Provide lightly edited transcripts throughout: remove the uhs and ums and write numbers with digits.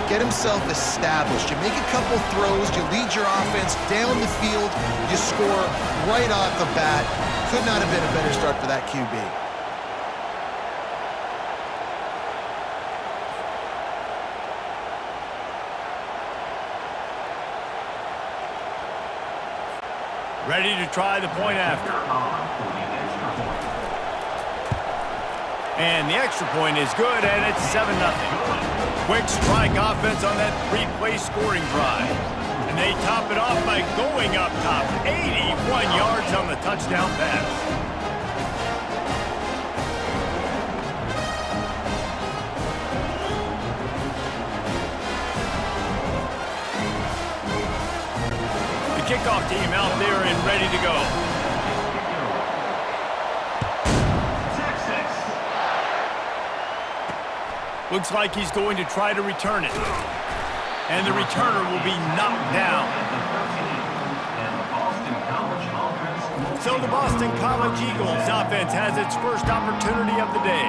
get himself established. You make a couple throws, you lead your offense down the field, you score right off the bat. Could not have been a better start for that QB. Ready to try the point after. And the extra point is good, and it's 7-0. Quick strike offense on that three-play scoring drive. And they top it off by going up top. 81 yards on the touchdown pass. Kickoff team out there and ready to go. Looks like he's going to try to return it. And the returner will be knocked down. So the Boston College Eagles offense has its first opportunity of the day.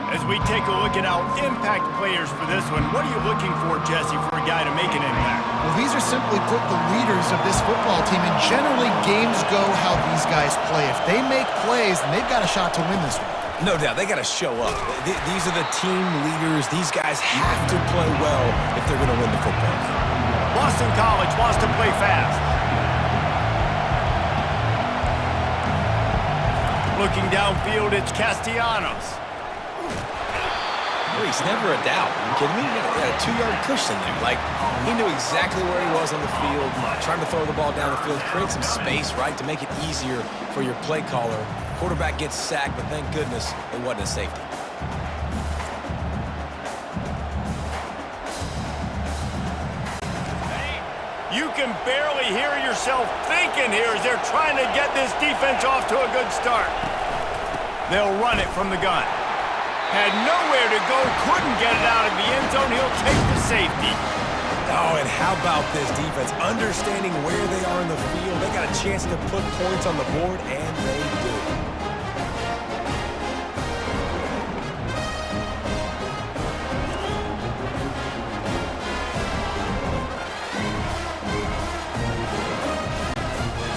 As we take a look at our impact players for this one, what are you looking for, Jesse, for a guy to make an impact? Well, these are simply put the leaders of this football team, and generally games go how these guys play. If they make plays, then they've got a shot to win this one. No doubt, they got to show up. These are the team leaders. These guys have to play well if they're going to win the football game. Boston College wants to play fast. Looking downfield, it's Castellanos. He's never a doubt. Are you kidding me? He got a 2-yard cushion there. Like, he knew exactly where he was on the field, trying to throw the ball down the field, create some space, right, to make it easier for your play caller. Quarterback gets sacked, but thank goodness it wasn't a safety. You can barely hear yourself thinking here as they're trying to get this defense off to a good start. They'll run it from the gun. Had nowhere to go, couldn't get it out of the end zone. He'll take the safety. Oh, and how about this defense? Understanding where they are in the field. They got a chance to put points on the board, and they do.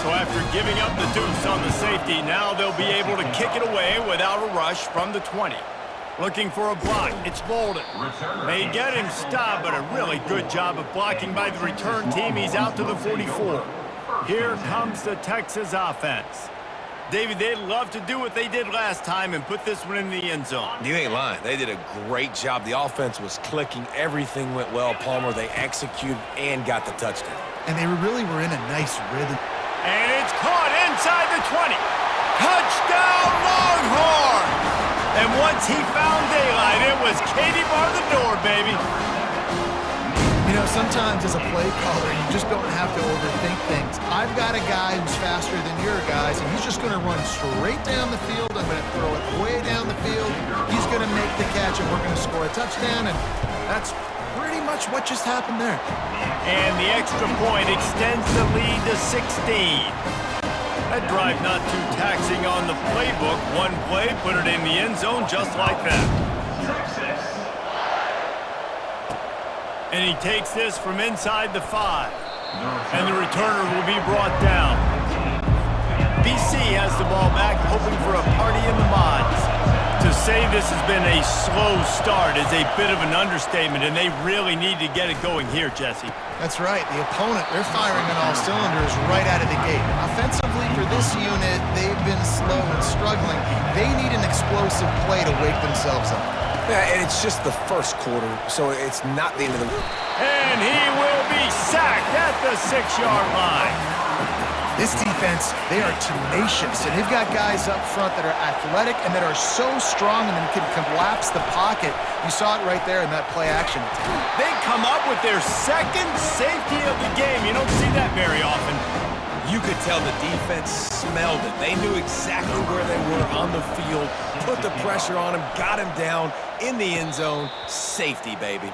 So after giving up the deuce on the safety, now they'll be able to kick it away without a rush from the 20. Looking for a block, it's Bolden. They get him stopped, but a really good job of blocking by the return team. He's out to the 44. Here comes the Texas offense. David, they'd love to do what they did last time and put this one in the end zone. You ain't lying. They did a great job. The offense was clicking. Everything went well, Palmer. They executed and got the touchdown. And they really were in a nice rhythm. And it's caught inside the 20. Touchdown, Longhorns! And once he found daylight, it was Katie bar the door, baby. You know, sometimes as a play caller, you just don't have to overthink things. I've got a guy who's faster than your guys, and he's just going to run straight down the field. I'm going to throw it way down the field. He's going to make the catch, and we're going to score a touchdown, and that's pretty much what just happened there. And the extra point extends the lead to 16. That drive not too taxing on the playbook. One play, put it in the end zone just like that. And he takes this from inside the 5. And the returner will be brought down. BC has the ball back, hoping for a party in the mods. To say this has been a slow start is a bit of an understatement, and they really need to get it going here, Jesse. That's right. The opponent, they're firing on all cylinders right out of the gate. Offensively, for this unit, they've been slow and struggling. They need an explosive play to wake themselves up. Yeah, and it's just the first quarter, so it's not the end of the... And he will be sacked at the 6-yard line. This defense, they are tenacious, and they've got guys up front that are athletic and that are so strong and can collapse the pocket. You saw it right there in that play action. They come up with their second safety of the game. You don't see that very often. You could tell the defense smelled it. They knew exactly where they were on the field, put the pressure on him, got him down in the end zone. Safety, baby.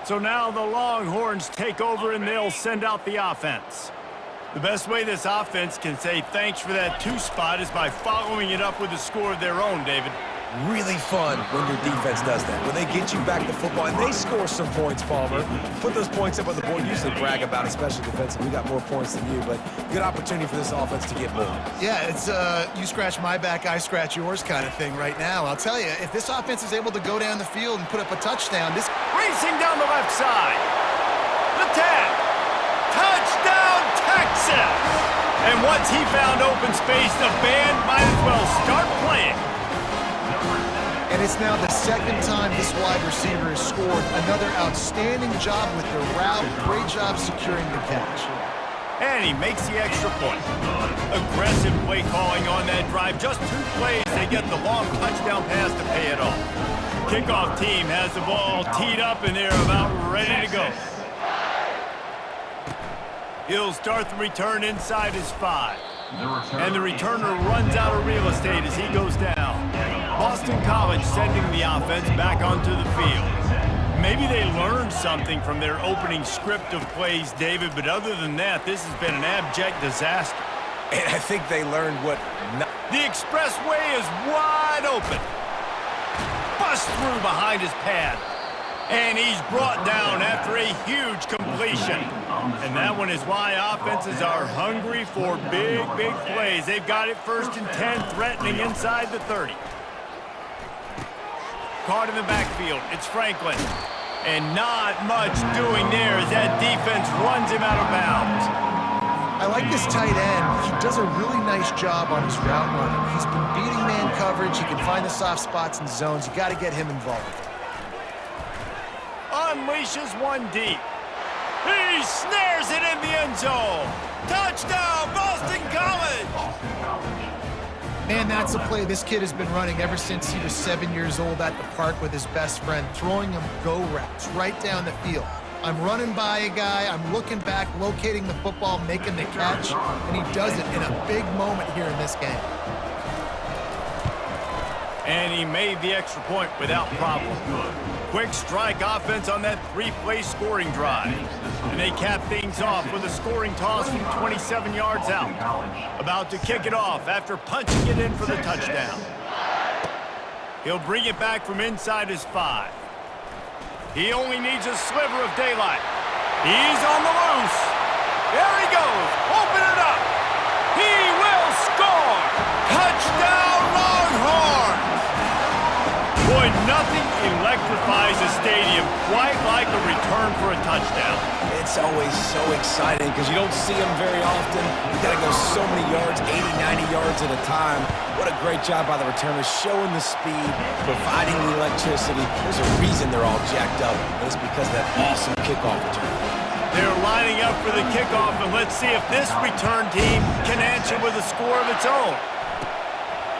So now the Longhorns take over and they'll send out the offense. The best way this offense can say thanks for that 2 spot is by following it up with a score of their own, David. really fun when your defense does that. When they get you back the football and they score some points, Palmer. Put those points up on the board. Usually brag about it, especially defensively. We got more points than you, but good opportunity for this offense to get more. Yeah, it's you scratch my back, I scratch yours kind of thing right now. I'll tell you, if this offense is able to go down the field and put up a touchdown, this... Racing down the left side. The tag. Touchdown, Texas! And once he found open space, the band might as well start playing. And it's now the second time this wide receiver has scored. Another outstanding job with the route. Great job securing the catch. And he makes the extra point. Aggressive play calling on that drive. Just 2 plays, they get the long touchdown pass to pay it off. Kickoff team has the ball teed up and they're about ready to go. He'll start the return inside his 5. And the returner runs out of real estate as he goes down. Boston College sending the offense back onto the field. Maybe they learned something from their opening script of plays, David, but other than that, this has been an abject disaster. And I think they learned what not. The expressway is wide open. Bust through behind his pad. And he's brought down after a huge completion. And that one is why offenses are hungry for big, big plays. They've got it 1st and 10, threatening inside the 30. Caught in the backfield, it's Franklin. And not much doing there as that defense runs him out of bounds. I like this tight end. He does a really nice job on his route running. He's been beating man coverage. He can find the soft spots and zones. You got to get him involved. Unleashes one deep. He snares it in the end zone. Touchdown, Boston College! Man, that's a play this kid has been running ever since he was 7 years old at the park with his best friend, throwing him go routes right down the field. I'm running by a guy, I'm looking back, locating the football, making the catch, and he does it in a big moment here in this game. And he made the extra point without problem. Quick strike offense on that 3-play scoring drive. And they cap things off with a scoring toss from 27 yards out. About to kick it off after punching it in for the touchdown. He'll bring it back from inside his 5. He only needs a sliver of daylight. He's on the loose. There he goes. Open it up. He will score. Touchdown, Longhorns. Boy, nothing electrifies a stadium quite like a return for a touchdown. It's always so exciting because you don't see them very often. You got to go so many yards, 80, 90 yards at a time. What a great job by the returners, showing the speed, providing the electricity. There's a reason they're all jacked up, and it's because of that awesome kickoff return. They're lining up for the kickoff, and let's see if this return team can answer with a score of its own.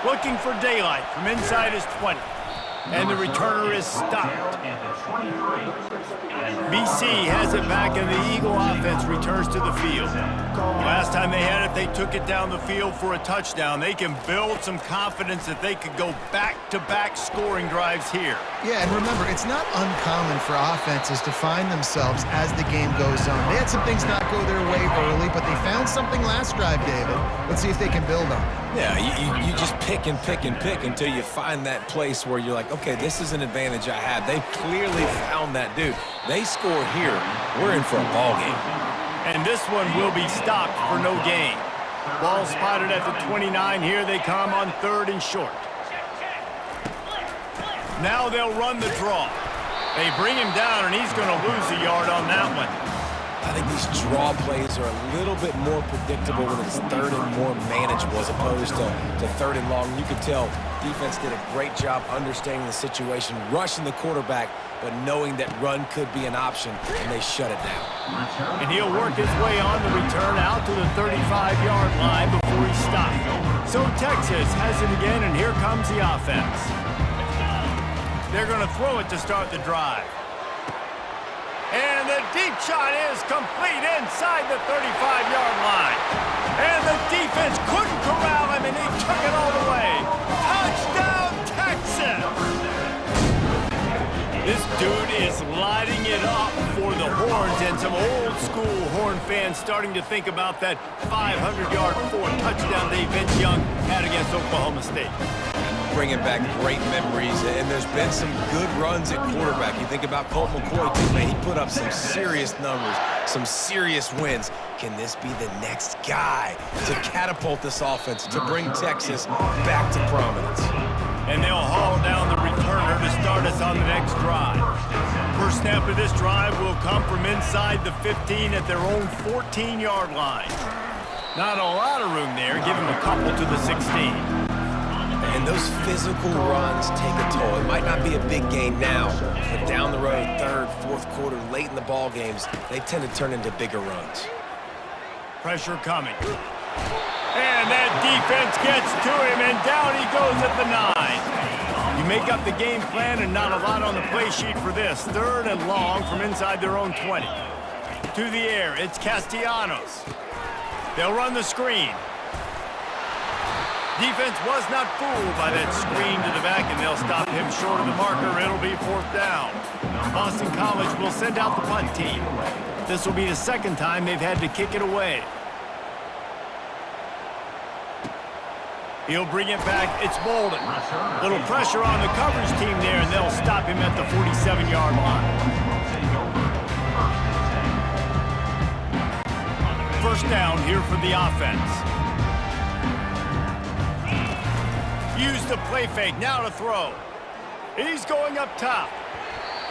Looking for daylight from inside his 20. And the returner is stopped. BC has it back, and the Eagle offense returns to the field. Last time they had it, they took it down the field for a touchdown. They can build some confidence that they could go back-to-back scoring drives here. Yeah, and remember, it's not uncommon for offenses to find themselves as the game goes on. They had some things not go their way early, but they found something last drive, David. Let's see if they can build on it. Yeah, you just pick and pick and pick until you find that place where you're like, okay, this is an advantage I have. They clearly found that dude. They score here, we're in for a ball game. And this one will be stopped for no gain. Ball spotted at the 29. Here they come on 3rd and short. Now they'll run the draw. They bring him down, and he's going to lose a yard on that one. I think these draw plays are a little bit more predictable when it's 3rd and more manageable as opposed to 3rd and long. You can tell defense did a great job understanding the situation, rushing the quarterback, but knowing that run could be an option, and they shut it down. And he'll work his way on the return out to the 35-yard line before he stopped. So Texas has it again, and here comes the offense. They're going to throw it to start the drive. And the deep shot is complete inside the 35-yard line. And the defense couldn't corral him, and he took it all the way. Touchdown, Texas! This dude is lighting it up for the Horns, and some old-school Horn fans starting to think about that 500-yard 4 touchdown day Vince Young had against Oklahoma State. bringing back great memories, and there's been some good runs at quarterback. You think about Colt McCoy, too, man. He put up some serious numbers, some serious wins. Can this be the next guy to catapult this offense, to bring Texas back to prominence? And they'll haul down the returner to start us on the next drive. First snap of this drive will come from inside the 15 at their own 14-yard line. Not a lot of room there. Give him a couple to the 16. And those physical runs take a toll. It might not be a big gain now, but down the road, third, fourth quarter, late in the ball games, they tend to turn into bigger runs. Pressure coming. And that defense gets to him, and down he goes at the 9. You make up the game plan, and not a lot on the play sheet for this. Third and long from inside their own 20. To the air, it's Castellanos. They'll run the screen. Defense was not fooled by that screen to the back, and they'll stop him short of the marker. It'll be fourth down. Boston College will send out the punt team. This will be the second time they've had to kick it away. He'll bring it back. It's Bolden. Little pressure on the coverage team there, and they'll stop him at the 47-yard line. First down here for the offense. Use the play fake. Now to throw. He's going up top.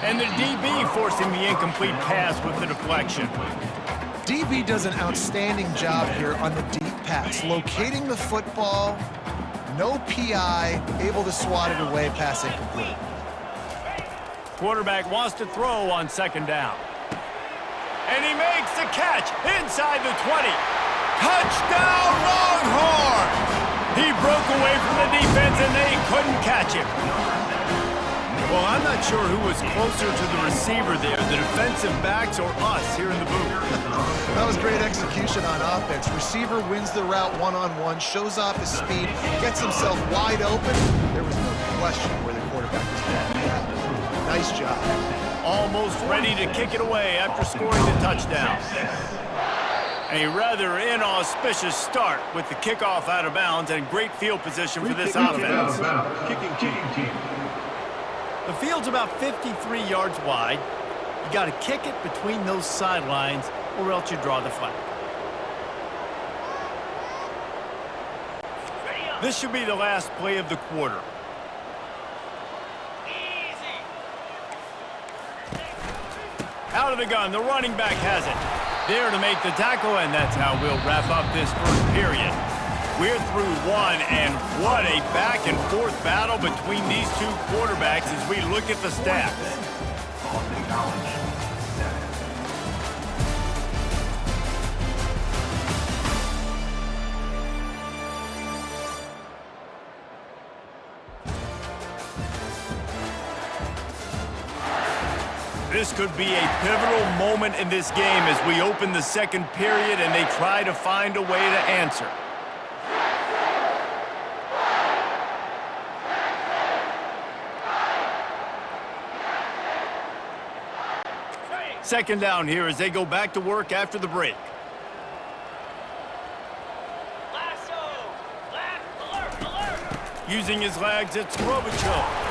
And the DB forcing the incomplete pass with the deflection. DB does an outstanding job here on the deep pass, locating the football, no PI, able to swat it away, pass incomplete. Quarterback wants to throw on second down. And he makes the catch inside the 20. Touchdown, Longhorns! He broke away from the defense, and they couldn't catch him. Well, I'm not sure who was closer to the receiver there, the defensive backs or us here in the booth. That was great execution on offense. Receiver wins the route one-on-one, shows off his speed, gets himself wide open. There was no question where the quarterback was going. Nice job. Almost ready to kick it away after scoring the touchdown. A rather inauspicious start with the kickoff out of bounds and great field position for this offense. Kicking team. The field's about 53 yards wide. You got to kick it between those sidelines, or else you draw the flag. This should be the last play of the quarter. Out of the gun, the running back has it. There to make the tackle, and that's how we'll wrap up this first period. We're through one, and what a back-and-forth battle between these two quarterbacks as we look at the stats. This could be a pivotal moment in this game as we open the second period and they try to find a way to answer. Second down here as they go back to work after the break. Using his legs, it's Robichaux.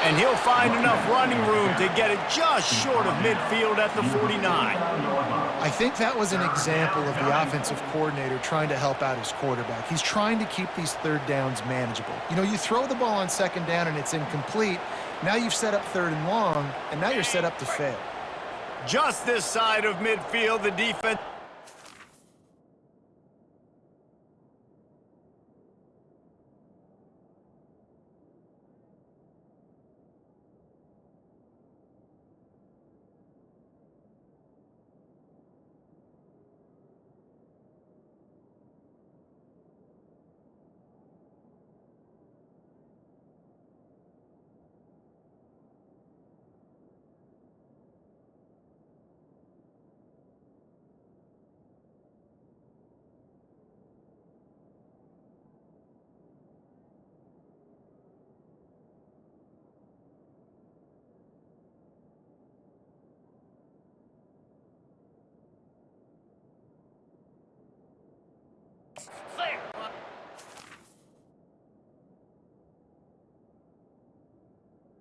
And he'll find enough running room to get it just short of midfield at the 49. I think that was an example of the offensive coordinator trying to help out his quarterback. He's trying to keep these third downs manageable. You know, you throw the ball on second down and it's incomplete. Now you've set up third and long, and now you're set up to fail. Just this side of midfield, the defense